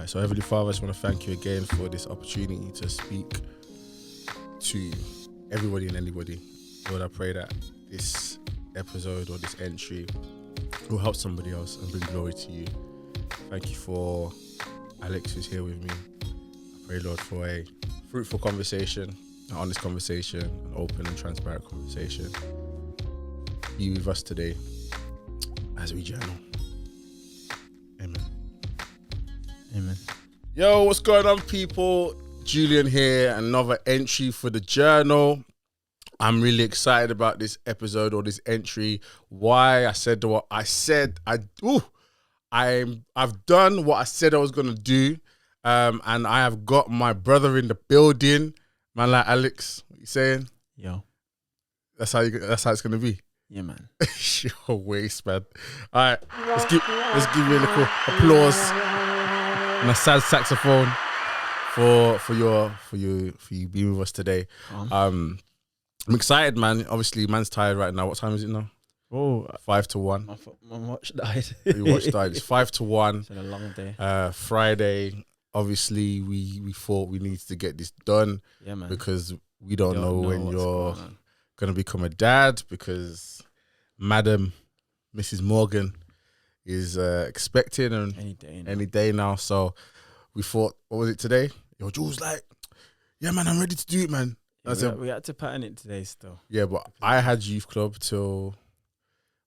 So Heavenly Father, I just want to thank you again for this opportunity to speak to everybody and anybody. Lord, I pray that this episode or this entry will help somebody else and bring glory to you. Thank you for Alex who's here with me. I pray, Lord, for a fruitful conversation, an honest conversation, an open and transparent conversation. Be with us today as we journal. Amen. Amen. Yo, what's going on, people? Julian here, another entry for the journal. I'm really excited about this episode or this entry. Why? I said what I said. I've done what I said I was gonna do, and I have got my brother in the building. Man, like Alex, what you saying? Yo. That's how it's gonna be. Yeah, man. Your waste, man. All right, let's give you a little applause and a sad saxophone for you being with us today. I'm excited, man. Obviously, man's tired right now. What time is it now? Oh, 5 to 1. my watch died. Your watch died. It's 5 to 1. It's been a long day. Friday. Obviously, we thought we needed to get this done. Yeah, man. Because we don't know when you're going gonna become a dad, because Madam Mrs. Morgan is expecting and any day now. So we thought, what was it today? Yo, Jules, like, yeah, man, I'm ready to do it, man. Yeah, we had to pattern it today still. Yeah, but I had youth club till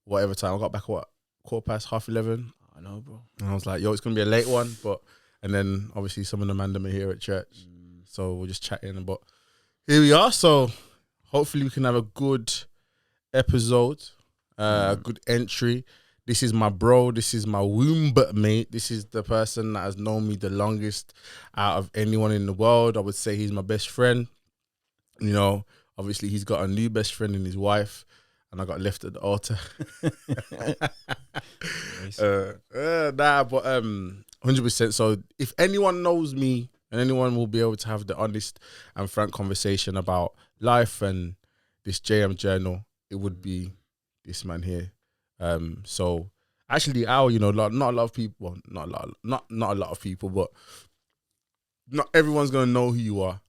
whatever time. I got back at 11:15. I know, bro. And I was like, yo, it's gonna be a late one, and then obviously some of the man them are here at church, so we're just chatting. But here we are. So hopefully we can have a good episode, a good entry. This is my bro. This is my wombmate. This is the person that has known me the longest out of anyone in the world. I would say he's my best friend. You know, obviously he's got a new best friend in his wife, and I got left at the altar. But 100%. So if anyone knows me, and anyone will be able to have the honest and frank conversation about life and this JM journal, it would be this man here. So actually, not a lot of people. Well, not a lot of people, but not everyone's gonna know who you are.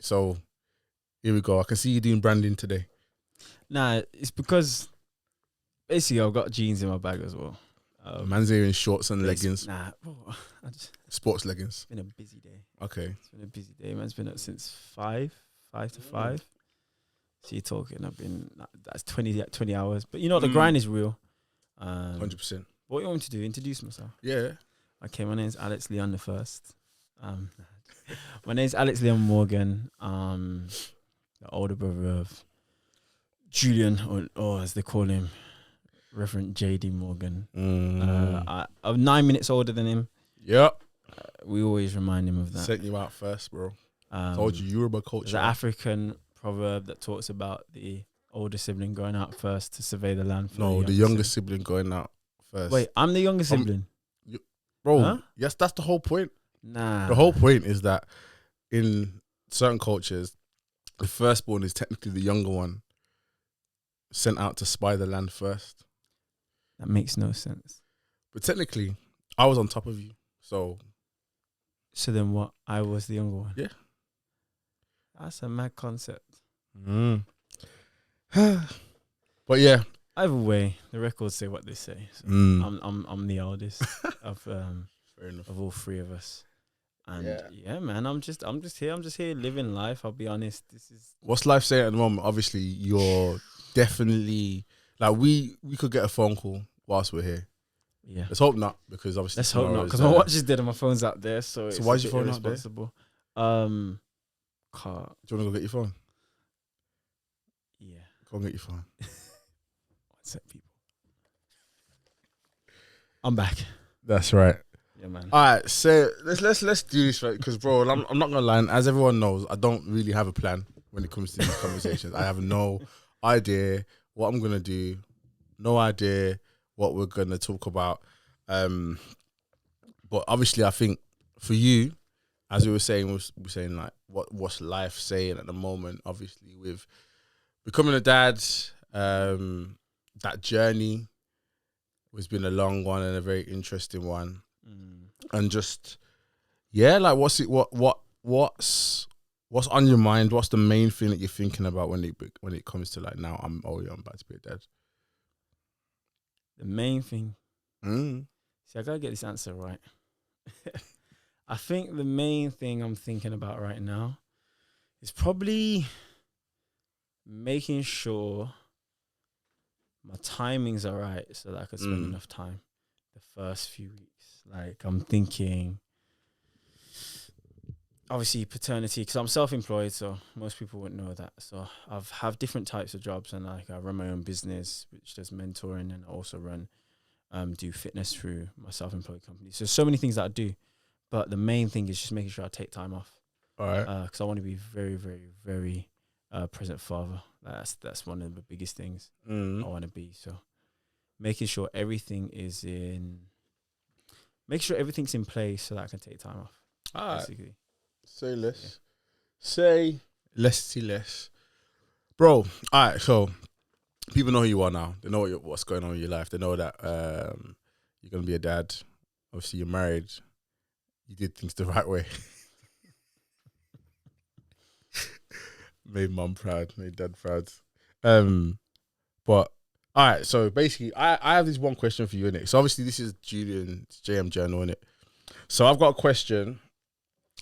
So here we go. I can see you doing branding today. Nah, it's because basically I've got jeans in my bag as well. Man's here in shorts and leggings. Nah, bro, Sports leggings. It's been a busy day. Okay. It's been a busy day. Man's been up since 5 to 5. So you're talking, that's 20 hours. But you know, the grind is real. 100%. What you want me to do? Introduce myself. Yeah. Okay, my name's Alex Leon the First. My name's Alex Leon Morgan. The older brother of Julian, or as they call him, Reverend J.D. Morgan. I'm 9 minutes older than him. Yep. We always remind him of that. Sent you out first, bro. Told you Yoruba culture. There's an African proverb that talks about the older sibling going out first to survey the land. The younger sibling going out first. Wait, I'm the younger sibling? Bro, Huh? yes, that's the whole point. Nah. The whole point is that in certain cultures, the firstborn is technically the younger one sent out to spy the land first. That makes no sense. But technically, I was on top of you. So then what? I was the younger one? Yeah. That's a mad concept. But yeah. Either way, the records say what they say. So I'm the eldest of Fair enough. of all three of us. And yeah, man, I'm just here living life. I'll be honest. What's life saying at the moment? Obviously, you're definitely like we could get a phone call whilst we're here. Yeah. Let's hope not, because obviously Let's hope not, because my watch is dead and my phone's out there. So why's your phone out there? Car. Do you want to go get your phone? Yeah. Go and get your phone. What's up, people? I'm back. That's right. Yeah, man. All right, so let's do this, right? Because, bro, I'm not gonna lie. As everyone knows, I don't really have a plan when it comes to these conversations. I have no idea what I'm gonna do. No idea what we're gonna talk about. But obviously, I think for you, as we were saying, we're saying like what's life saying at the moment. Obviously, with becoming a dad, that journey has been a long one and a very interesting one. And just Yeah, like what's on your mind? What's the main thing that you're thinking about when it comes to like now? I'm about to be a dad. The main thing. Mm. See, I gotta get this answer right. I think the main thing I'm thinking about right now is probably making sure my timings are right so that I can spend enough time the first few weeks. Like I'm thinking, obviously paternity, because I'm self-employed, so most people wouldn't know that. So I've have different types of jobs, and like I run my own business, which does mentoring, and I also do fitness through my self-employed company. So many things that I do, but the main thing is just making sure I take time off. All right. Because I want to be very, very, very present father. That's one of the biggest things I want to be. So making sure everything is make sure everything's in place so that I can take time off. All basically. right. Say less. Yeah. Say less. See less. Bro, all right, so people know who you are now. They know what's going on in your life. They know that you're going to be a dad. Obviously, you're married. You did things the right way. Made mum proud, made dad proud. But, all right, so basically, I have this one question for you, innit? So obviously, this is Julian's JM Journal, innit? So I've got a question,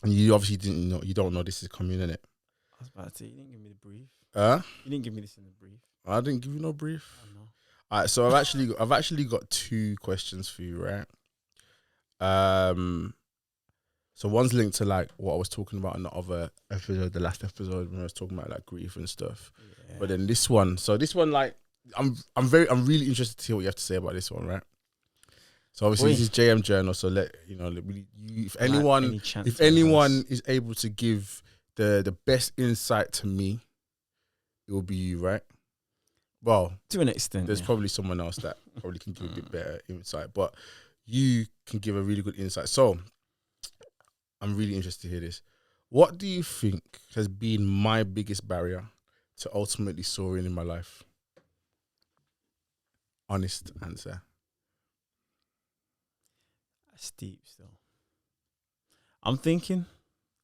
and you obviously you don't know this is coming, innit? I was about to say, you didn't give me the brief. You didn't give me this in the brief. I didn't give you no brief. I know. All right, so I've actually got two questions for you, right? So one's linked to like what I was talking about in the other episode, the last episode when I was talking about like grief and stuff. Yeah. But then this one, like I'm really interested to hear what you have to say about this one, right? So obviously this is JM Journal, so if anyone is able to give the best insight to me, it will be you, right? Well, to an extent, there's probably someone else that probably can give a bit better insight, but you can give a really good insight. So I'm really interested to hear this. What do you think has been my biggest barrier to ultimately soaring in my life? Honest answer. That's deep still. I'm thinking.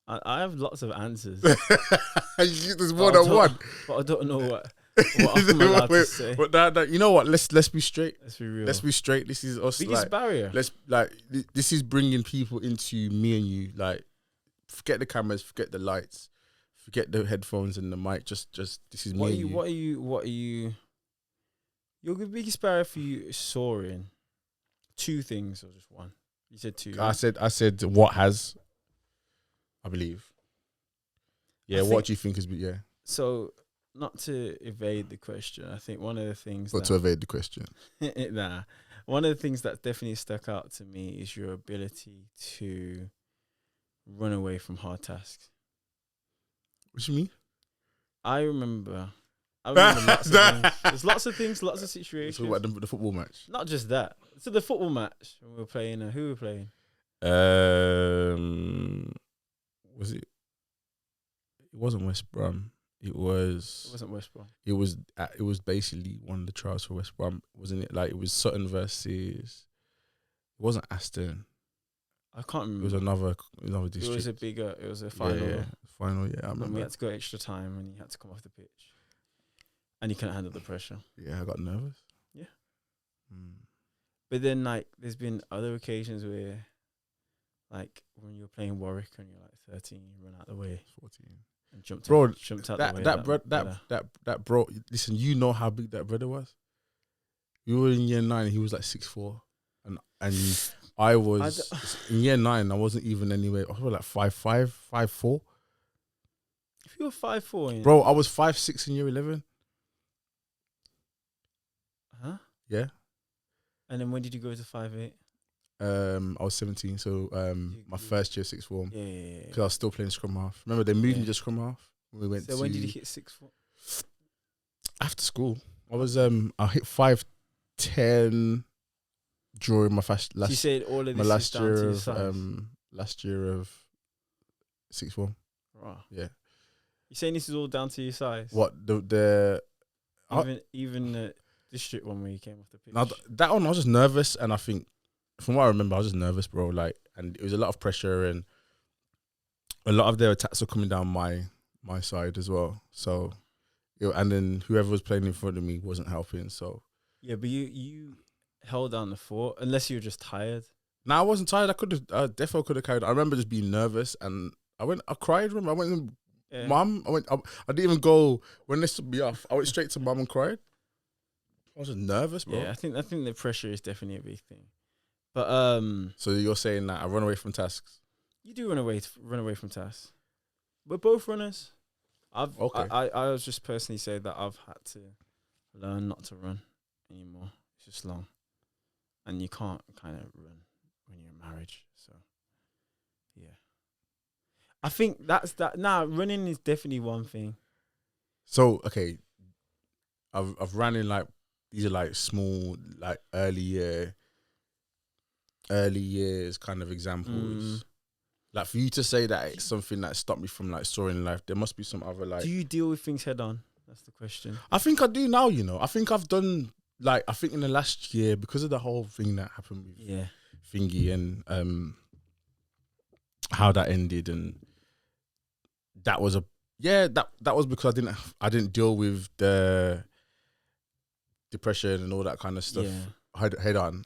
I have lots of answers. There's more than one. But I don't know what I'm allowed to say. But you know what? Let's be straight. Let's be real. Let's be straight. This is us. Biggest barrier. This is bringing people into me and you. Like, forget the cameras, forget the lights, forget the headphones and the mic. Just this is me and you. What are you? Your biggest barrier for you is soaring. Two things or just one? You said two. I said what has. I believe. Yeah, what do you think has been? Yeah. So, not to evade the question, I think one of the things. Not to evade the question. Nah, one of the things that definitely stuck out to me is your ability to run away from hard tasks. What do you mean? I remember lots of things. There's lots of things, lots of situations. So what, the football match? Not just that. So the football match when we were playing. Who were we playing? Was it? It wasn't West Brom. It wasn't West Brom. It was basically one of the trials for West Brom, wasn't it? Like it was Sutton versus. It wasn't Aston. I can't remember. It was another district. It was a final. Yeah. Final. Yeah, I remember. And we had to go extra time, and you had to come off the pitch, and you couldn't handle the pressure. Yeah, I got nervous. Yeah. But then, like, there's been other occasions where, like, when you're playing Warwick and you're like 13, you run out the way. 14. And jumped out the way. That bro, listen, you know how big that brother was? We were in year 9, he was like 6'4". And I was, in year 9, I wasn't even anywhere, I was like 5'5", 5'4". If you were 5'4", bro, I was 5'6" in year 11. Huh? Yeah. And then when did you go to 5'8"? I was 17, so my first year 6th form. Yeah. Because I was still playing scrum half. Remember they moved me to scrum half when we went. So when did you hit 6th form? After school, I was I hit 5'10" during my last. So you said all of this last year down to your size? Last year of 6th form. Right. Yeah. You saying this is all down to your size? What even the district one where you came off the pitch? Now that one I was just nervous, and I think from what I remember I was just nervous, bro. Like, and it was a lot of pressure, and a lot of their attacks were coming down my side as well. So, and then whoever was playing in front of me wasn't helping. So Yeah, but you held down the fort unless you were just tired. now I wasn't tired. I definitely could have carried. I remember just being nervous, and I cried. Remember, I went to mum. I didn't even go when they stood me off. I went straight to mum and cried. I was just nervous, bro. Yeah, I think the pressure is definitely a big thing. But So you're saying that I run away from tasks? you do run away from tasks. We're both runners. I was just personally say that I've had to learn not to run anymore. It's just long, and you can't kind of run when you're in marriage. So yeah, I think that's that. Nah, running is definitely one thing. So okay, I've ran in like these are like small like early years kind of examples. Like for you to say that it's something that stopped me from like soaring in life, there must be some other like. Do you deal with things head on? That's the question. I think I do now. You know, I think I've done like I think in the last year because of the whole thing that happened with Thingy and how that ended, and that was that was because I didn't deal with the depression and all that kind of stuff head on.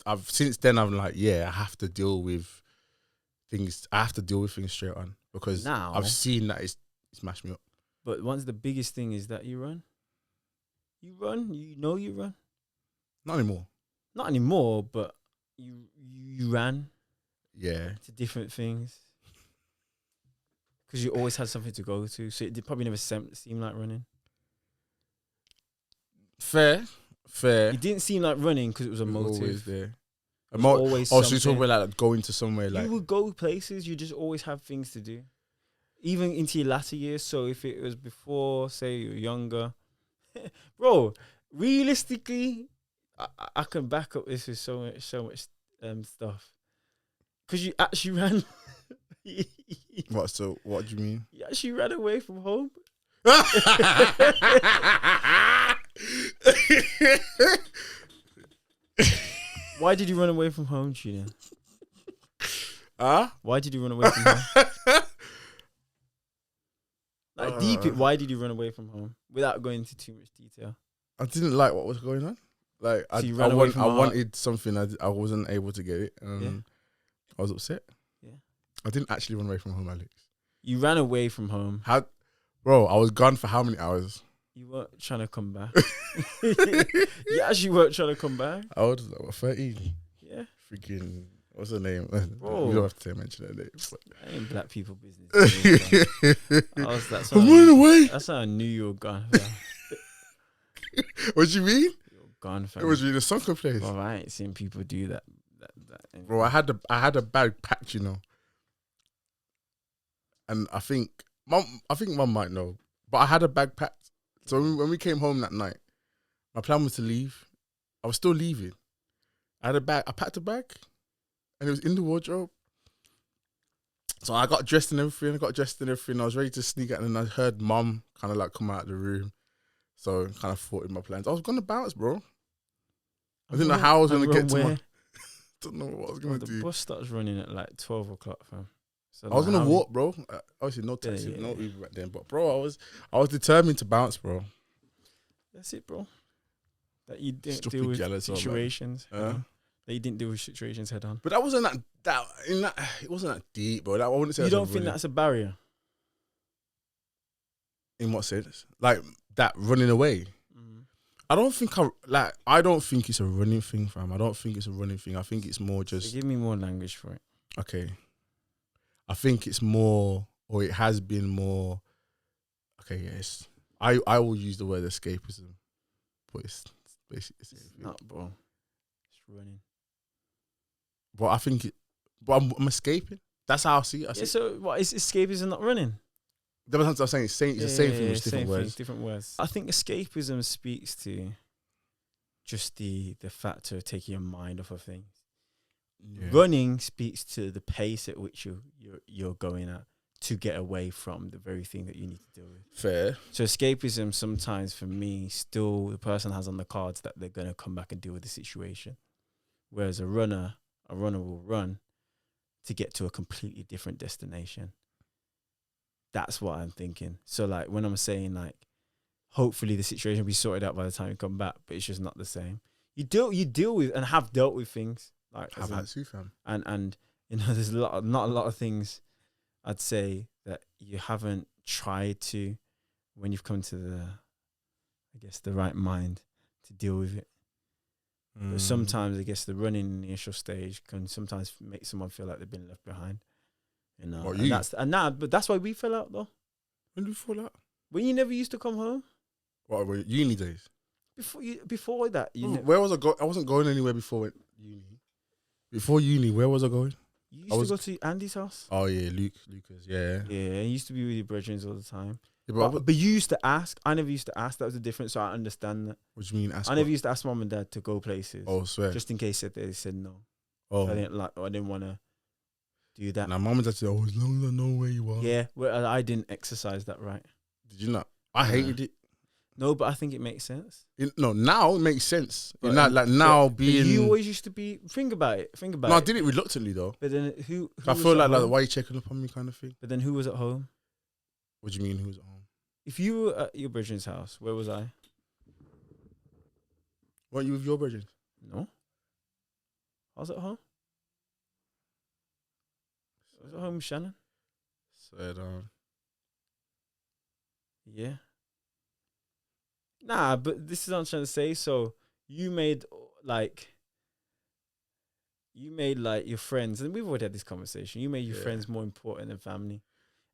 I've since then I'm like I have to deal with things. I have to deal with things straight on because now I've seen that it's smashed me up. But once the biggest thing is that you run. You run. You run. Not anymore. Not anymore, but you ran. Yeah. To different things. Because you always had something to go to, so it probably never seemed like running. Fair. It didn't seem like running because it was a motive. Always there. Always so you're talking about like going to somewhere like... You would go places, you just always have things to do. Even into your latter years, so if it was before, say, you're younger. Bro, realistically, I can back up this with so much stuff. Because you actually ran... What do you mean? You actually ran away from home. Why did you run away from home, Julian? Why did you run away from home? Like deep it. Why did you run away from home? Without going into too much detail. I didn't like what was going on. Like So I wanted something. I wasn't able to get it. I was upset. Yeah. I didn't actually run away from home, Alex. You ran away from home. Bro, I was gone for how many hours? You weren't trying to come back. You actually weren't trying to come back. I was like, 13. Yeah. Freaking, what's her name? Bro. You don't have to mention her name. That ain't black people business. I'm running away. That's how I knew you were gone. What do you mean? You were gone, fam. It was really a soccer place. Bro, I ain't seen people do that. Bro, I had a bag packed, you know. And I think mum might know, but I had a bag packed. So when we came home that night, my plan was to leave. I was still leaving. I packed a bag, and it was in the wardrobe. So I got dressed and everything. I was ready to sneak out, and then I heard mum kind of like come out of the room. So kind of thought in my plans. I was gonna bounce, bro. I didn't know how I was gonna get to my. Don't know what I was gonna do. The bus starts running at like 12 o'clock, fam. So I was gonna walk, bro. Obviously, no taxi, no Uber back then. But bro, I was determined to bounce, bro. That's it, bro. That you didn't Stupid deal with jealous situations. That you didn't deal with situations head on. But that wasn't that. It wasn't that deep, bro. I wouldn't say. You don't think that's a barrier? In what sense? Like that running away. I don't think it's a running thing, fam. I don't think it's a running thing. I think it's more just... So give me more language for it. Okay. I think it's more, or it has been more... Okay, yes. I will use the word escapism. But it's basically the same thing. It's not, bro. It's running. But I think... But I'm escaping. That's how I see it. So what, is escapism not running? That's what I'm saying. It's the same thing with different words. I think escapism speaks to just the factor of taking your mind off of things. Yeah. Running speaks to the pace at which you're going at to get away from the very thing that you need to deal with. Fair. So escapism sometimes for me, still the person has on the cards that they're going to come back and deal with the situation. Whereas a runner will run to get to a completely different destination. That's what I'm thinking. So like when I'm saying like, hopefully the situation will be sorted out by the time you come back, but it's just not the same. You deal with and have dealt with things like Have had to, fam. and you know there's not a lot of things I'd say that you haven't tried to when you've come to the right mind to deal with it. But sometimes I guess the running initial stage can sometimes make someone feel like they've been left behind. You know, What, and you? but that's why we fell out though. When did you fall out? When you never used to come home What, were uni days? before that. Where was I going? I wasn't going anywhere before uni. Before uni, where was I going? You used to go to Andy's house. Oh yeah, Lucas, yeah. Yeah, you used to be with your brethren all the time. Yeah, But you used to ask. I never used to ask. That was the difference. So I understand that. what do you mean? I never used to ask mom and dad to go places. Oh, swear. Just in case they said no. Oh, I didn't want to do that. now mum and dad said, "Oh, as long as I know where you are." Yeah, well, I didn't exercise that right. Did you not? I hated it. No, but I think it makes sense. No, now it makes sense. But, Now but being. you always used to be. Think about it. No, I did it reluctantly though. But then who I was feel at like home? why are you checking up on me kind of thing. But then who was at home? What do you mean? Who was at home? If you were at your brethren's house, where was I? Weren't you with your brethren? No. I was at home. I was at home with Shannon. Said Yeah. Nah, but this is what I'm trying to say. So you made your friends, and we've already had this conversation. You made your friends more important than family.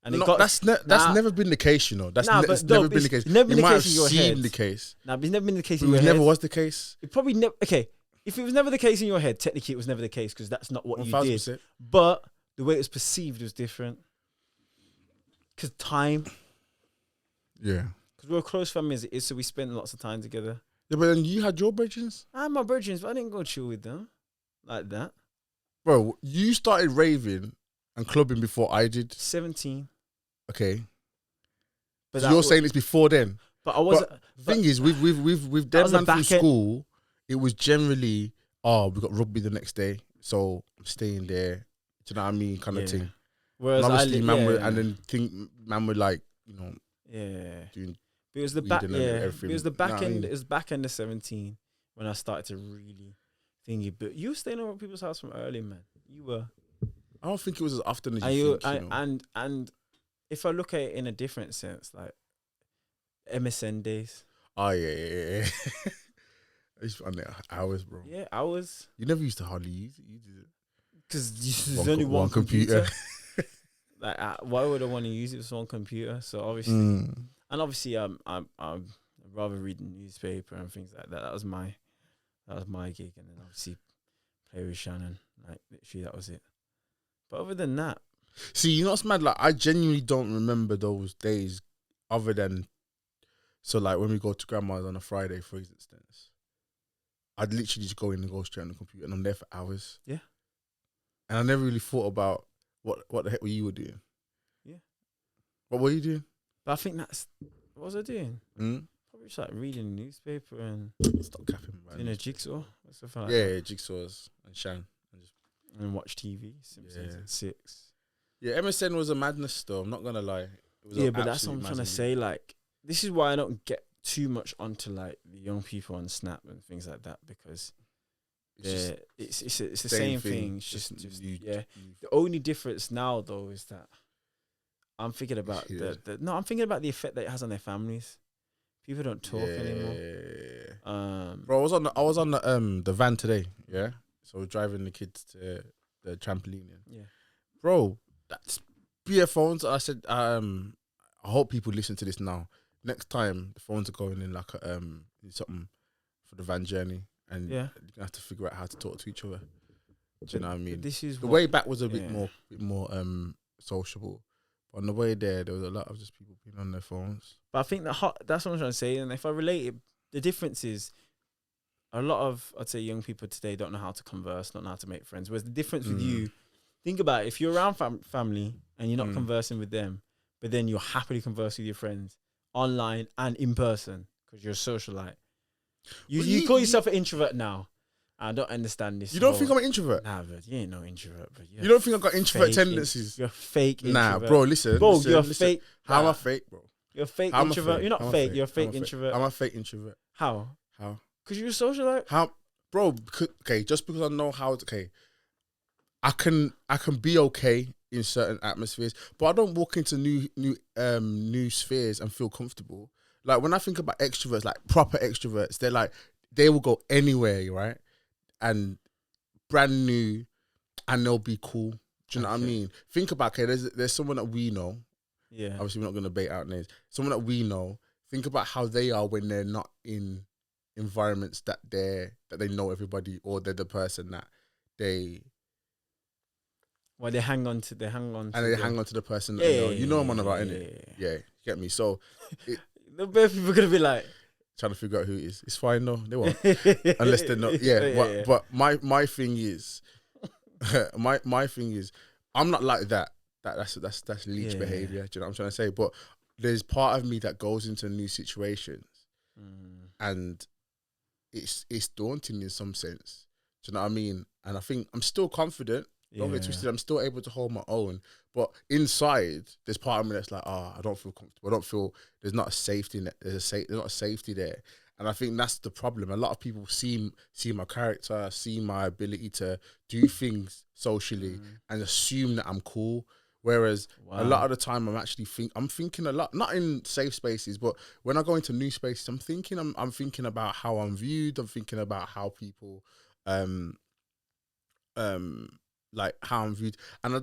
And that's never been the case, you know. That's never been the case. Never been It the might case have in your head. seemed the case. Nah, but it's never been the case But in your it head. never was the case. It probably never. Okay, if it was never the case in your head, technically it was never the case because that's not what you did. 1000%. But the way it was perceived was different. Because time. Yeah. Because we're a close family as it is, so we spent lots of time together. Yeah, but then you had your brethren? I had my brethren, but I didn't go chill with them like that. Bro, you started raving and clubbing before I did. 17. Okay. But So you're saying it's before then. But I wasn't. The thing is, with them man through school, it was generally, we got rugby the next day, so I'm staying there. Do you know what I mean? Kind of thing. Whereas and obviously, man would like, you know, doing. It was the back. weed and Yeah, everything. it was the back Know what I end. mean? It was back end of 17 when I started to really thingy. But you were staying over at people's house from early, man. You were. I don't think it was as often as you think. You know? And if I look at it in a different sense, like MSN days. Oh yeah. I used to run there hours, bro. Yeah, hours. You never used to hardly use it. You did it Because there's only one computer. Like, why would I want to use it with one computer? So obviously, and obviously, I'd rather read the newspaper and things like that. That was my gig, and then obviously play with Shannon. Like literally, that was it. But other than that, see, you know what's mad? Like, I genuinely don't remember those days, other than so like when we go to grandma's on a Friday, for instance. I'd literally just go in and go straight on the computer, and I'm there for hours. Yeah. And I never really thought about what the heck were you doing. Yeah. What were you doing? But I think what was I doing? Probably just like reading the newspaper and Stop capping, man. doing a jigsaw or something like Yeah, jigsaws and Shan. and watch TV. Simpsons at 6. Yeah, MSN was a madness though. I'm not gonna lie. It was Yeah, but that's what I'm trying to say. Like, this is why I don't get too much onto like the young people on Snap and things like that, because it's the same thing. It's just The only difference now though is that I'm thinking about I'm thinking about the effect that it has on their families. People don't talk anymore. Bro, I was on the van today. Yeah, so we're driving the kids to the trampoline. Yeah, bro, that's bare phones. I said, I hope people listen to this now. Next time the phones are going in like something for the van journey, and you're gonna have to figure out how to talk to each other. Do you know what I mean? This is the way back was a bit more sociable. But on the way there was a lot of just people being on their phones. But I think that's what I'm trying to say. And if I relate it, the difference is a lot of, I'd say, young people today don't know how to converse, don't know how to make friends. Whereas the difference with you, think about it, if you're around family and you're not conversing with them, but then you're happily conversing with your friends online and in person because you're a socialite. You call yourself an introvert now. I don't understand this. You don't think I'm an introvert? Nah, but you ain't no introvert, but You don't think I've got introvert tendencies? You're fake Nah, introvert. bro, listen. Bro, listen, you're listen. fake. How am I Nah, fake, bro? you're fake How am I introvert. fake? You're not How am I fake. You're a fake How am I introvert. I'm a fake introvert. How? How? Because you're a socialite. How? Bro, okay, just because I know how it's okay, I can be okay in certain atmospheres, but I don't walk into new spheres and feel comfortable. Like when I think about extroverts, like proper extroverts, they're like they will go anywhere, right? And brand new, and they'll be cool. Do you know what I mean? Think about, okay, there's someone that we know. Yeah. Obviously, we're not going to bait out names. Someone that we know. Think about how they are when they're not in environments that they know everybody, or they're the person that they. Well, they hang on to they hang on to the person that they know. You know I'm on about, innit? Yeah, you get me. So, the best people are gonna be like trying to figure out who it is. It's fine though. They won't, unless they're not. Yeah, but my thing is, my thing is, I'm not like that. That's leech behavior. Do you know what I'm trying to say? But there's part of me that goes into new situations, and it's daunting in some sense. Do you know what I mean? And I think I'm still confident. Don't get twisted. I'm still able to hold my own, but inside there's part of me that's like, I don't feel comfortable. I don't feel there's not a safety net. There's not a safety there, and I think that's the problem. A lot of people see my character, see my ability to do things socially, and assume that I'm cool. Whereas a lot of the time, I'm thinking a lot, not in safe spaces, but when I go into new spaces, I'm thinking about how I'm viewed. I'm thinking about how people, like how I'm viewed. And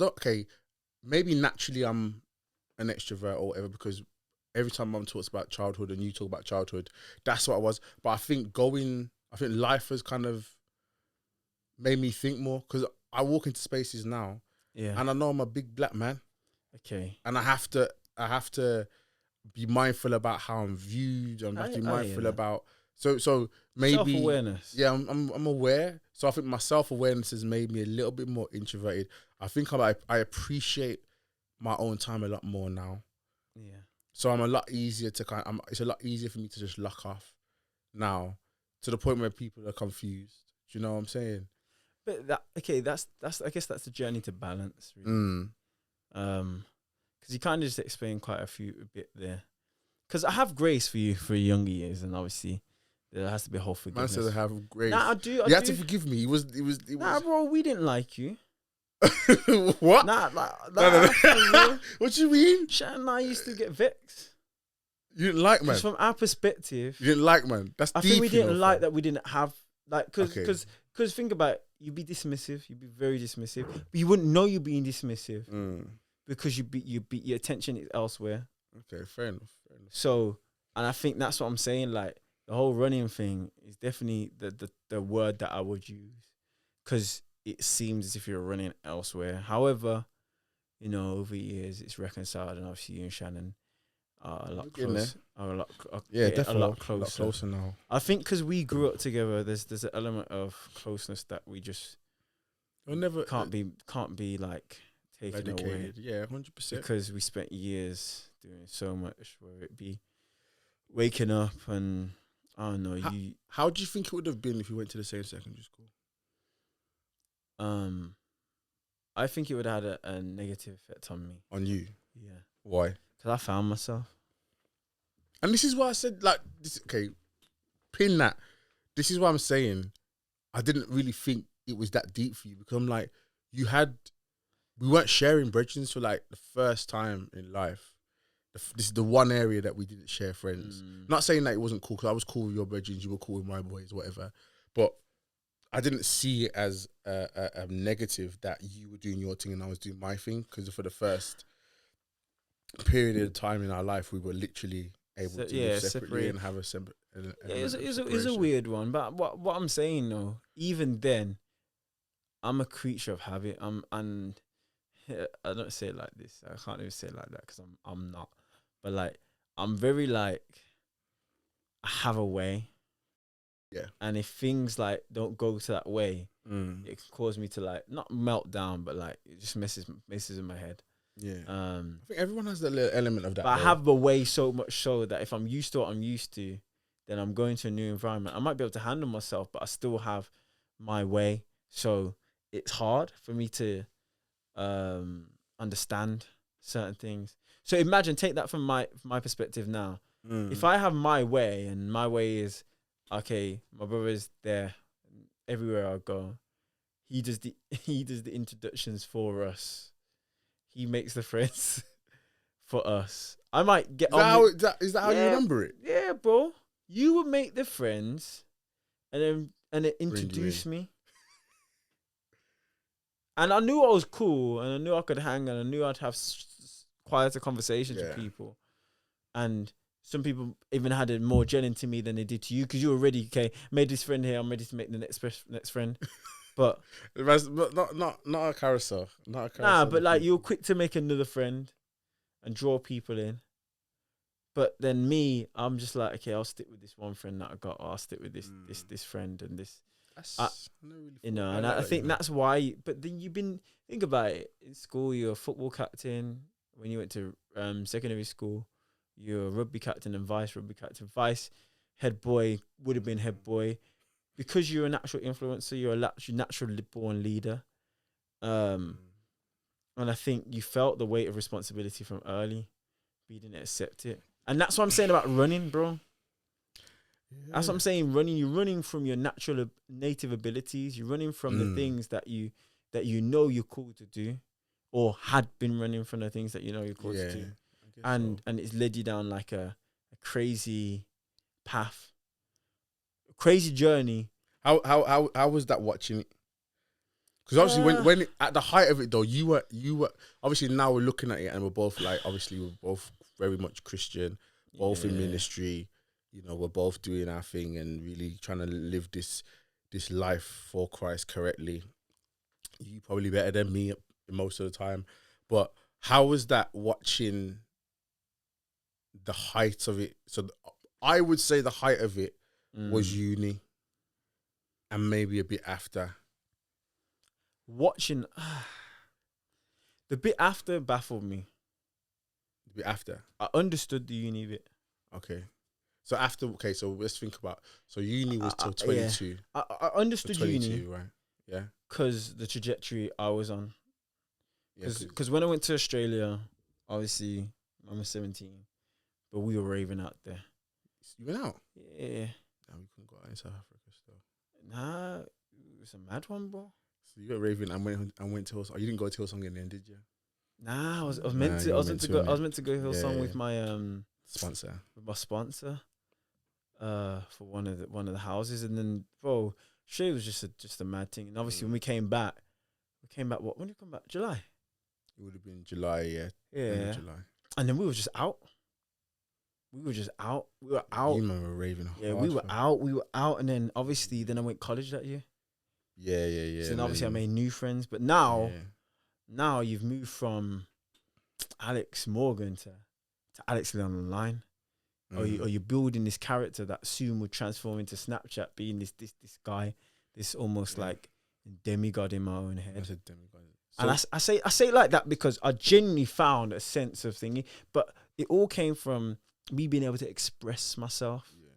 maybe naturally I'm an extrovert or whatever, because every time mum talks about childhood and you talk about childhood, that's what I was. But I think life has kind of made me think more, because I walk into spaces now, and I know I'm a big black man. Okay. And I have to be mindful about how I'm viewed. I have to be mindful about so maybe self-awareness. Yeah, I'm aware. So I think my self-awareness has made me a little bit more introverted. I think I appreciate my own time a lot more now. Yeah. So I'm a lot easier to it's a lot easier for me to just lock off now, to the point where people are confused. Do you know what I'm saying? But that's I guess that's the journey to balance, really. Because you kind of just explained quite a bit there. Because I have grace for you for younger years, and obviously there has to be a whole forgiveness. Man said I have grace. Nah, I do. You have to forgive me. It was. Nah, bro, we didn't like you. What? Nah. No. What do you mean? Shan and I used to get vexed. You didn't like, man? Because from our perspective, you didn't like, man. That's I deep. think we didn't like that we didn't have, like, because think about it, you'd be dismissive, you'd be very dismissive, but you wouldn't know you're being dismissive because your attention is elsewhere. Okay, fair enough. So, and I think that's what I'm saying. Like, the whole running thing is definitely the word that I would use, because it seems as if you're running elsewhere. However, you know, over years it's reconciled, and obviously you and Shannon are a lot closer. Definitely a lot closer. A lot closer now. I think because we grew up together, there's an element of closeness that we just can't be like taken away. Yeah, 100%. Because we spent years doing so much, whether it be waking up and I don't know. How do you think it would have been if you went to the same secondary school? I think it would have had a negative effect on me. On you? Yeah. Why? Because I found myself. And this is why I said, like, this. Okay, pin that. This is why I'm saying I didn't really think it was that deep for you, because I'm like, we weren't sharing brethren for like the first time in life. This is the one area that we didn't share friends. Not saying that it wasn't cool, because I was cool with your brethren, you were cool with my boys, whatever. But I didn't see it as a negative that you were doing your thing and I was doing my thing, because for the first period of time in our life, we were literally able to live separately and have a separate. It's a weird one, but what I'm saying though, even then, I'm a creature of habit. I don't say it like this. I can't even say it like that because I'm not. But like, I'm very like, I have a way. Yeah. And if things like don't go to that way, it can cause me to like not melt down, but like it just messes in my head. Yeah. I think everyone has that little element of that. But I have a way so much so that if I'm used to what I'm used to, then I'm going to a new environment. I might be able to handle myself, but I still have my way, so it's hard for me to understand certain things. So imagine, take that from my perspective now. If I have my way, and my way is, okay, my brother's there everywhere I go. He does the introductions for us. He makes the friends for us. I might get Is that how you remember it? Yeah, bro. You would make the friends, and then Bring you introduce in. me. And I knew I was cool, and I knew I could hang, and I knew I'd have quieter conversations with people. And some people even had it more gelling to me than they did to you, because you were ready. Okay, made this friend here. I'm ready to make the next friend. But not a carousel. Not a carousel. nah, but like, you're quick to make another friend and draw people in. But then me, I'm just like, okay, I'll stick with this one friend that I got. Or I'll stick with this friend and this. And I think that's why. But then think about it. In school, you're a football captain. When you went to secondary school, you're a rugby captain and vice rugby captain. Vice head boy would have been head boy, because you're a natural influencer. You're a naturally born leader. And I think you felt the weight of responsibility from early, but you didn't accept it. And that's what I'm saying about running, bro. Yeah. That's what I'm saying. Running, you're running from your natural native abilities. You're running from the things that you know you're called to do, or had been running from the things that you know you're called to do. And it's led you down like a crazy path, a crazy journey. How was that watching it? Because obviously when at the height of it though, you were obviously, now we're looking at it and we're both like, obviously we're both very much Christian, both in ministry. You know, we're both doing our thing and really trying to live this life for Christ correctly. You probably better than me most of the time. But how was that watching the height of it? So I would say the height of it was uni, and maybe a bit after. Watching the bit after baffled me. The bit after, I understood the uni bit. Okay. So after, so let's think about. So uni was till 22. Yeah. I understood 22, uni, right? Yeah. Because the trajectory I was on. Because when I went to Australia, obviously I'm 17, but we were raving out there. You went out? Yeah. No, we couldn't go out in South Africa still. Nah, it was a mad one, bro. So you went raving and went to Hillsong. Oh, you didn't go to Hillsong in the end, did you? Nah, I was meant to go Hillsong with my sponsor. With my sponsor. For one of the houses, and then bro, it was just a mad thing. And obviously when we came back. What? When did you come back? July. It would have been July, yeah. Yeah. July. And then we were just out. We were out. You remember raving hard. Yeah, we were out. And then obviously, I went college that year. Yeah. So then obviously I made new friends. But now you've moved from Alex Morgan to Alex Leon Online. Or you're building this character that soon would transform into Snapchat, being this guy, this almost like demigod in my own head. That's a demigod. And I say it like that because I genuinely found a sense of thingy, but it all came from me being able to express myself. Yeah.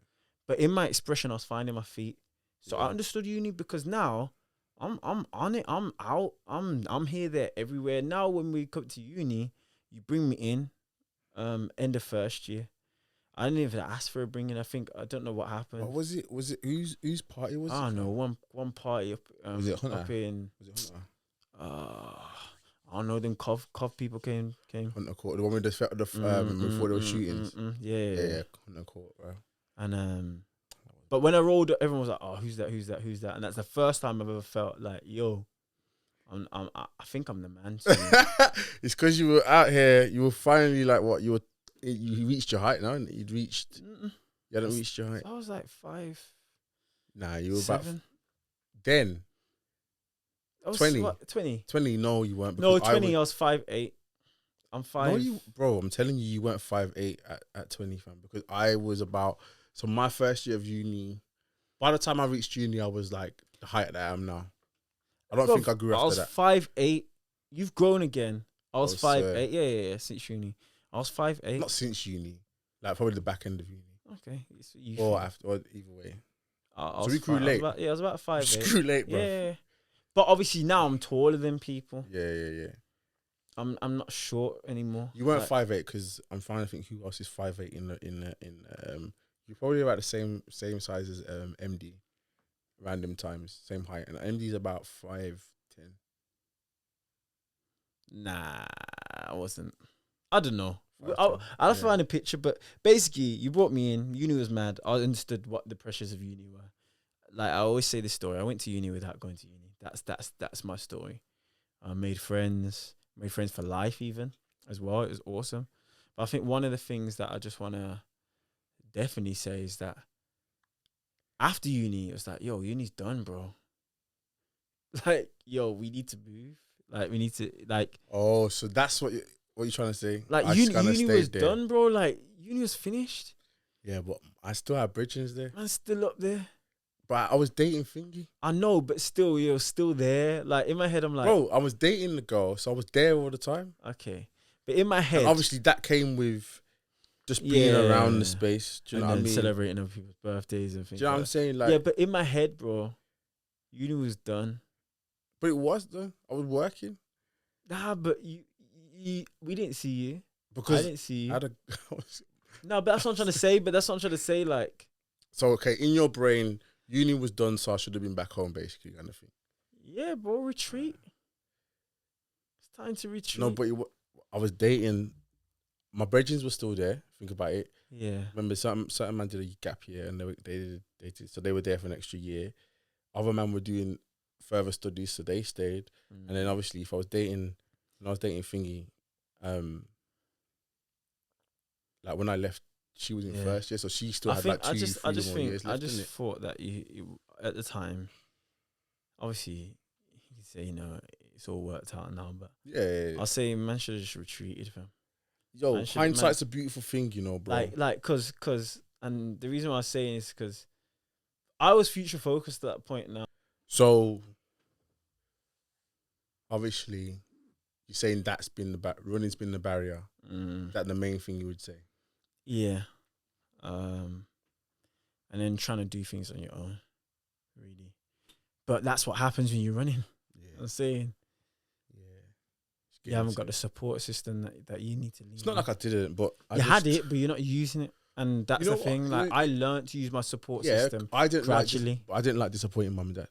But in my expression, I was finding my feet. So I understood uni, because now I'm on it. I'm out. I'm here, there, everywhere. Now when we come to uni, you bring me in, end of first year. I didn't even ask for a bringing. I don't know what happened. What was it? Was it whose party was it? I don't know. One party up. Was it Hunter? Up in. Was it Hunter? I don't know. Them Cov people came. Hunter Court, the one with before there were shootings. Yeah. Hunter Court, bro. And but when I rolled up, everyone was like, "Oh, who's that? And that's the first time I've ever felt like, yo, I think I'm the man. It's because you were out here. You were finally like what you were. You reached your height, no? You'd reached. You hadn't reached your height. I was like 5. Nah, you were 7. about. Then. 20. 20. No, you weren't. No, 20. I was 5'8". I'm 5. No, bro. I'm telling you, you weren't 5'8" at 20, fam. Because I was about. So my first year of uni. By the time I reached uni, I was like the height that I am now. I don't think I grew after that. I was 5'8". You've grown again. I was 5'8". Yeah. Since uni. I was 5'8". Not since uni, like probably the back end of uni. Okay, or after, or either way. So we grew late. I was about 5'8". Screw late, bro. Yeah. But obviously now I'm taller than people. Yeah. I'm not short anymore. You weren't 5'8" because I'm trying to think who else is 5'8" you're probably about the same size as MD. Random times, same height, and MD's about 5'10". Nah, I wasn't. I don't know. 5'10", I'll have to find a picture, but basically, you brought me in. Uni was mad. I understood what the pressures of uni were. Like I always say this story. I went to uni without going to uni. That's my story. I made friends for life, even as well. It was awesome. But I think one of the things that I just want to definitely say is that after uni, it was like, yo, uni's done, bro. Like, yo, we need to move. Like, we need to, like... Oh, so that's what you're trying to say? Like, uni was done, bro. Like, uni was finished. Yeah, but I still have bridges there. I'm still up there. But I was dating Thingy. I know, but still, you're still there. Like, in my head, I'm like... Bro, I was dating the girl, so I was there all the time. Okay. But in my head... And obviously, that came with just being around the space. Do you know what I mean? Celebrating other people's birthdays and things. Do you know what I'm saying? Like, yeah, but in my head, bro, uni was done. But it was though. I was working. Nah, but we didn't see you. Because I didn't see you. was, No, but that's what I'm trying to say. But that's what I'm trying to say. Like, so okay, in your brain, uni was done, so I should have been back home, basically, kind of thing. Yeah, bro, retreat. It's time to retreat. No, but I was dating. My brethren were still there. Think about it. Yeah. Remember, certain man did a gap year, and they did, so they were there for an extra year. Other men were doing further studies, so they stayed. And then obviously, if I was dating, Thingy, like when I left, she was in first year, so she still had like 3 more years left. I just thought that you at the time, obviously, you can say, you know, it's all worked out now, but yeah. I'll say man should have just retreated, fam. Yo, hindsight's a beautiful thing, you know, bro. Like, cause, and the reason why I'm saying is because I was future focused at that point now. So, obviously, you're saying that's been running's been the barrier. Is that the main thing you would say? Yeah. And then trying to do things on your own, really. But that's what happens when you're running. Yeah. I'm saying. You haven't got the support system that you need to lean. It's not like I didn't, but you had it, but you're not using it, and that's the thing. Like I learned to use my support system. I didn't gradually. I didn't like disappointing mum and dad.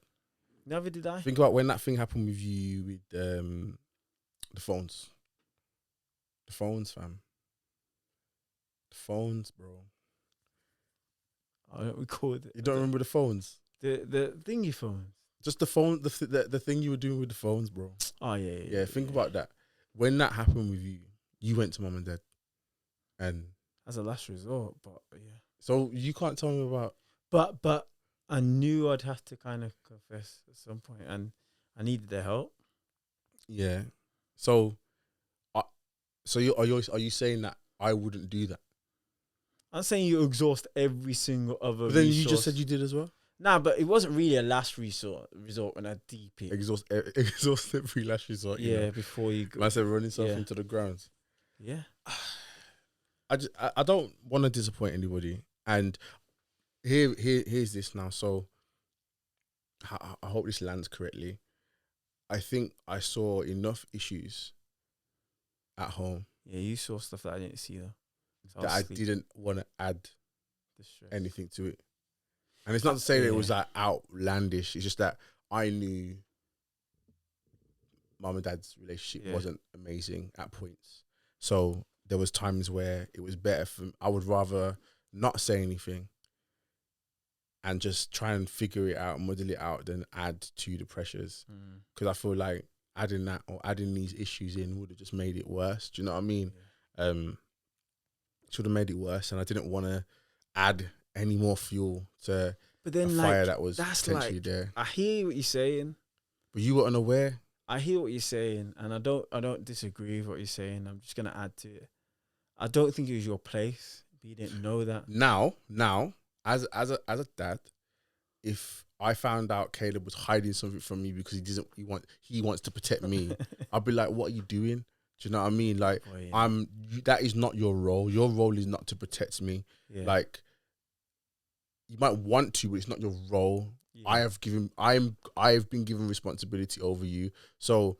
Never did I. Think about when that thing happened with you with the phones. The phones, fam. The phones, bro. I don't record it. You don't remember the phones? The thingy phones. Just the phone, the thing you were doing with the phones, bro. Oh yeah. Think about that. When that happened with you, you went to mum and dad, and as a last resort. But yeah. So you can't tell me about. But I knew I'd have to kind of confess at some point, and I needed their help. Yeah. So, are you saying that I wouldn't do that? I'm saying you exhaust every single other. But then resource. you just said you did as well. Nah, but it wasn't really a last resort when I deep it. Exhaust every last resort. Yeah, you know? Before you go. I said running stuff into the ground. Yeah. I don't want to disappoint anybody, and here's this now. So I hope this lands correctly. I think I saw enough issues at home. Yeah, you saw stuff that I didn't see though. So that I didn't want to add anything to it. And it's not to say that it was like outlandish. It's just that I knew mum and dad's relationship wasn't amazing at points. So there was times where it was better for me. I would rather not say anything and just try and figure it out, model it out, than add to the pressures. Because I feel like adding that or adding these issues in would have just made it worse. Do you know what I mean? Yeah. Should have made it worse, and I didn't want to add any more fuel to a fire that was potentially there. I hear what you're saying, but you were unaware. I hear what you're saying, and I don't disagree with what you're saying. I'm just gonna add to it. I don't think it was your place, but you didn't know that. Now, as a dad, if I found out Caleb was hiding something from me because he wants to protect me, I'd be like, "What are you doing?" Do you know what I mean? Like, that is not your role. Your role is not to protect me. Yeah. Like, you might want to, but it's not your role. Yeah. I have been given responsibility over you. So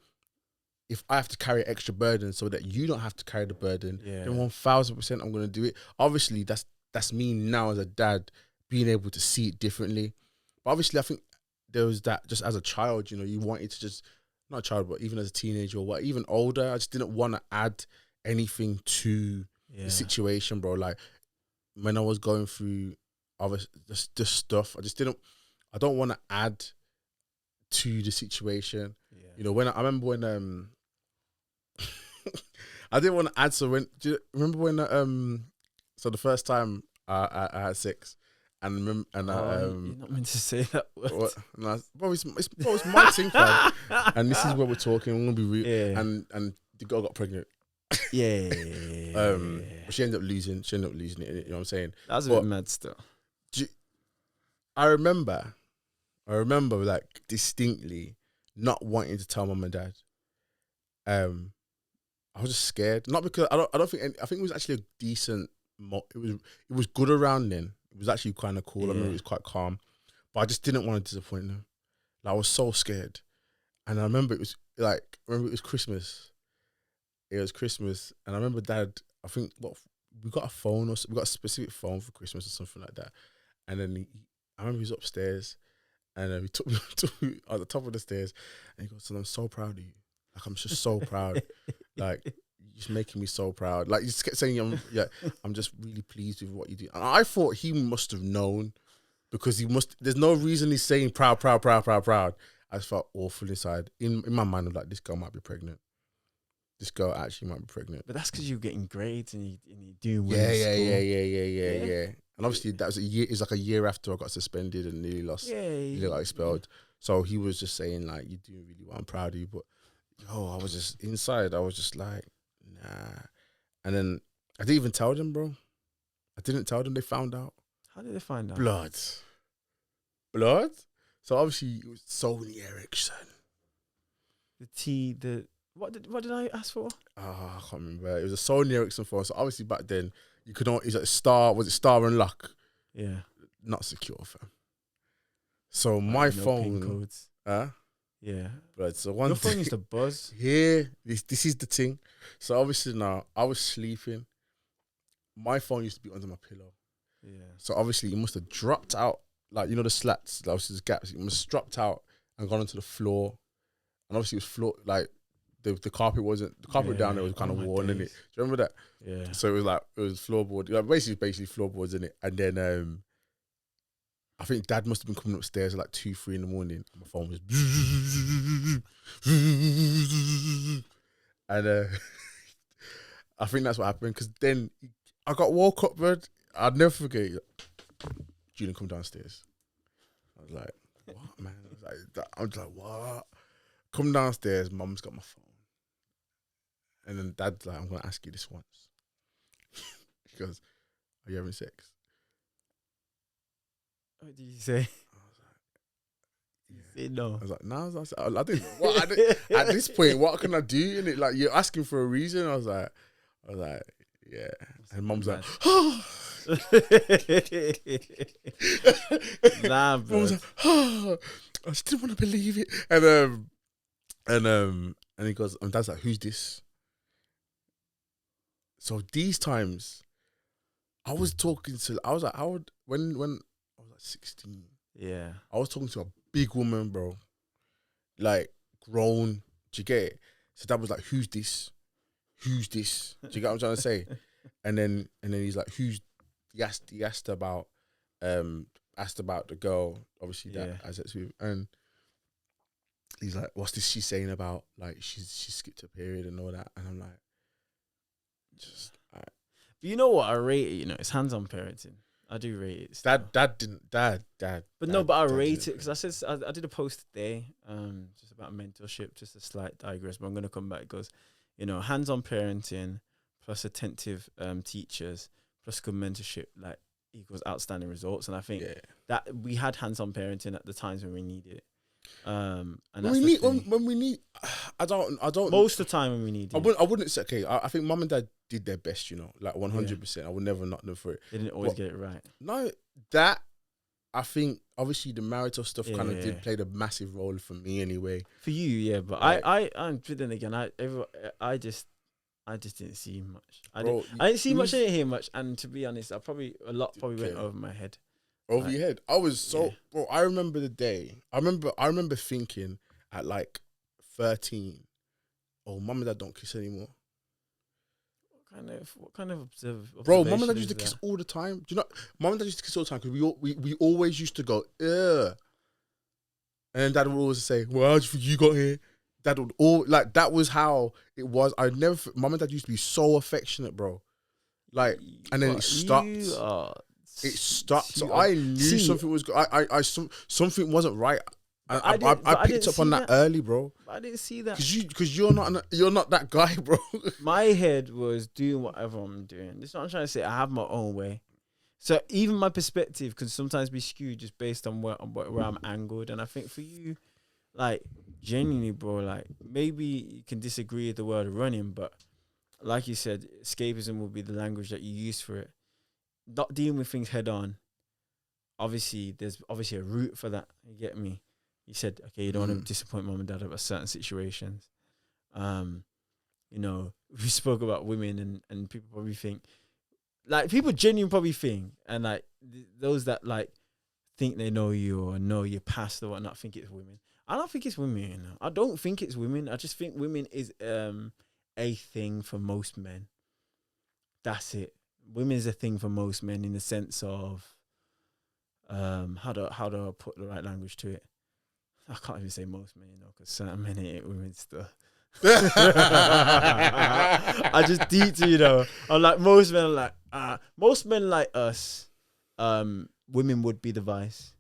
if I have to carry extra burden so that you don't have to carry the burden, then 1000% I'm gonna do it. Obviously, that's me now as a dad being able to see it differently. But obviously, I think there was that just as a child, you know, you wanted to just not a child, but even as a teenager or what, even older, I just didn't want to add anything to the situation, bro. Like when I was going through other just stuff, I don't want to add to the situation. Yeah. You know, when I remember when I didn't want to add. So do you remember when so the first time I had sex, and you're not meant to say that word. Bro, it's my thing, fam. And this is where we're talking. I'm gonna be real. Yeah. And the girl got pregnant. Yeah. But she ended up losing. She ended up losing it. You know what I'm saying? That was a bit mad still. I remember like distinctly not wanting to tell mum and dad. I was just scared. Not because I don't think I think it was actually a decent. It was good around then. It was actually kind of cool. I remember it was quite calm, but I just didn't want to disappoint them. Like, I was so scared, and I remember it was Christmas. It was Christmas, and I remember Dad. I think we got a phone, or we got a specific phone for Christmas or something like that. And then I remember he was upstairs, and he took me at the top of the stairs, and he goes, "Son, I'm so proud of you. Like, I'm just so proud. Like, you're just making me so proud." Like, you just kept saying, I'm just really pleased with what you do. And I thought he must have known, because there's no reason he's saying proud. I just felt awful inside. In my mind, I'm like, this girl might be pregnant. This girl actually might be pregnant. But that's because you're getting grades and you're doing well. Yeah. And obviously that was a year. It's like a year after I got suspended and nearly got expelled. So he was just saying, like, you're doing really well. I'm proud of you. But I was just inside. I was just like, nah. And then I didn't even tell them, bro. I didn't tell them. They found out. How did they find out? Blood. So obviously it was Sony Ericsson. What did I ask for? I can't remember. It was a Sony Ericsson phone. So obviously back then you could only, it's like Star. Was it Star and Luck? Yeah. Not secure, fam. So my phone. PIN codes. Yeah. But so your phone used to buzz. Here, this is the thing. So obviously now I was sleeping. My phone used to be under my pillow. Yeah. So obviously it must have dropped out, like, you know, the slats, like, the gaps. It must have dropped out and gone onto the floor. And obviously it was floor, like, the carpet wasn't, the carpet down there was kind of worn, innit? Do you remember that? Yeah. So it was floorboard, like, basically floorboards, innit? And then I think Dad must have been coming upstairs at like 2-3 in the morning. And my phone was and I think that's what happened, because then I got woke up, bro. I'd never forget. Julian, come downstairs. I was like, what, man? I was like, what? Come downstairs. Mum's got my phone. And then Dad's like, I'm going to ask you this once. He goes, are you having sex? What did you say? I was like, yeah. Say no. I was like, no. I didn't. At this point, what can I do? And like, you're asking for a reason. I was like, yeah. And Mum's like, nah, bro. Mum was like, I just didn't want to believe it. And he goes, and Dad's like, who's this? So these times, I was talking to, when I was like 16. Yeah. I was talking to a big woman, bro. Like, grown. Do you get it? So Dad was like, who's this? Who's this? Do you get what I'm trying to say? And then he's like, who's, he asked about the girl, obviously, that I sex with. And he's like, what's this she's saying about, like, she skipped her period and all that? And I'm like, just, But you know what I rate it, you know, it's hands-on parenting. I do rate it. Dad. But I rate it because I did a post today, just about mentorship, just a slight digress, but I'm gonna come back. It goes, you know, hands-on parenting plus attentive teachers plus good mentorship, like, equals outstanding results. And I think that we had hands-on parenting at the times when we needed it. And when we need, I don't. Most of the time when we need it. I wouldn't say, okay. I think Mum and Dad did their best, you know, like 100%. I would never knock them for it. They didn't always get it right. No, that I think obviously the marital stuff kind of Yeah. did play the massive role for me anyway. For you, yeah, but Like- but then again, I just didn't see much. I Bro, didn't see it much. I was- didn't hear much, and to be honest, probably went Okay. over my head. Over Like, your head. I was so yeah. bro. I remember the day. I remember thinking at like 13, oh, mum and dad don't kiss anymore. What kind of Bro, mum and observation dad used to is kiss that? all the time. Do you know? Mum and dad used to kiss all the time because we always used to go, ugh. And then dad would always say, well, how do you think you got here? Dad would like that was how it was. Mum and dad used to be so affectionate, bro. Like, and then it stopped. It stopped. So I knew something was. Something wasn't right. I picked up on that early, bro. I didn't see that Because you're not that guy, bro. my head was doing whatever I'm doing. This is what I'm trying to say. I have my own way. So even my perspective can sometimes be skewed just based on where I'm angled. And I think for you, like, genuinely, bro, like, maybe you can disagree with the word running, but like you said, escapism will be the language that you use for it. Not dealing with things head on. Obviously, there's obviously a route for that. You get me? You said, okay, you don't want to disappoint mom and dad about certain situations. You know, we spoke about women and people probably think, like, people genuinely probably think, and like those that like think they know you or know your past or whatnot think it's women. I don't think it's women, you know. I don't think it's women. I just think women is a thing for most men. That's it. Women is a thing for most men in the sense of how do I put the right language to it? I can't even say most men, you know, because certain men ain't women stuff. I just deep to, you know. I'm like most men like us, women would be the vice.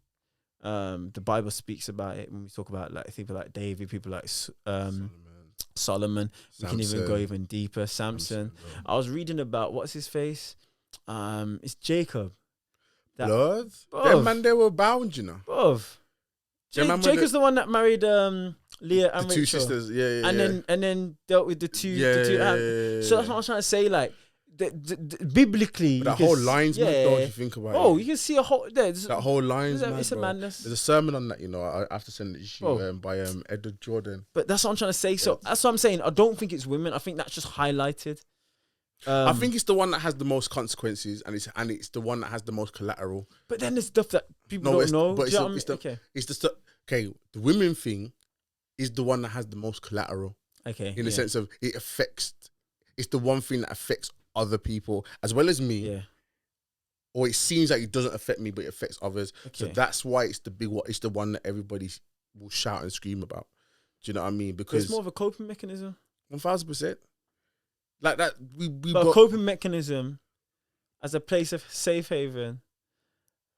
The Bible speaks about it when we talk about like people like David, people like Solomon. We can even go even deeper. Samson. I was reading about what's his face. It's Jacob. Blood? Them man, they were bound, you know. Jacob's the one that married Leah and the two Rachel. sisters, yeah. And then dealt with the two. Yeah. So that's what I was trying to say. Like, biblically, But that whole line's mad, though, if you think about it. Oh, you can see a whole. That whole line's mad, it's a bro. madness. There's a sermon on that, you know. I have to send it to you by Edward Jordan. But that's what I'm trying to say. So that's what I'm saying. I don't think it's women. I think that's just highlighted. I think it's the one that has the most consequences, and it's the one that has the most collateral. But then there's stuff that people don't know. But it's the stuff. Okay, the women thing is the one that has the most collateral. Okay, in the sense of it affects. It's the one thing that affects other people as well as me. Yeah. Or it seems like it doesn't affect me, but it affects others. Okay. So that's why it's the big one. It's the one that everybody will shout and scream about. Do you know what I mean? Because it's more of a coping mechanism. 1000%. Like that, a coping mechanism as a place of safe haven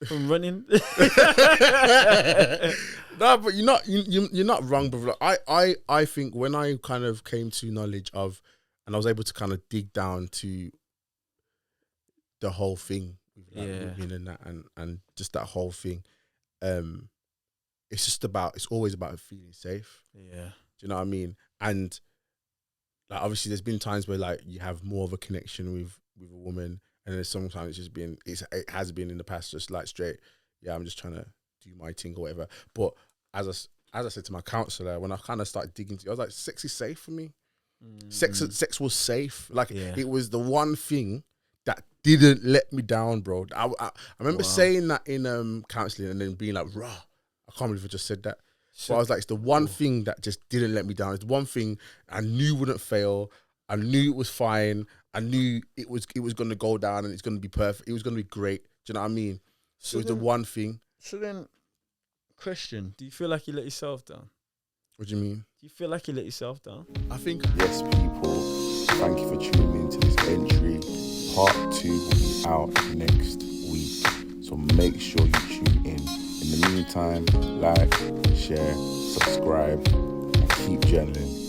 from running. No, but you're not wrong, bro. Like, I think when I kind of came to knowledge of, and I was able to kind of dig down to the whole thing with like women and that, and just that whole thing, it's always about feeling safe. Yeah, do you know what I mean? And like obviously, there's been times where like you have more of a connection with a woman, and then sometimes it has been in the past just like straight. Yeah, I'm just trying to do my thing or whatever. But as I said to my counselor, when I kind of started digging into it, I was like, sex is safe for me. Sex was safe. Like it was the one thing that didn't let me down, bro. I remember saying that in counselling and then being like, rah, I can't believe I just said that. So I was like, it's the one thing that just didn't let me down. It's the one thing I knew wouldn't fail. I knew it was fine. I knew it was going to go down and it's going to be perfect. It was going to be great. Do you know what I mean? So it was the one thing. So then, question, do you feel like you let yourself down? What do you mean? Do you feel like you let yourself down? I think... Yes, people. Thank you for tuning into this entry. Part 2 will be out next week. So make sure you tune in. In the meantime, like, share, subscribe, and keep journaling.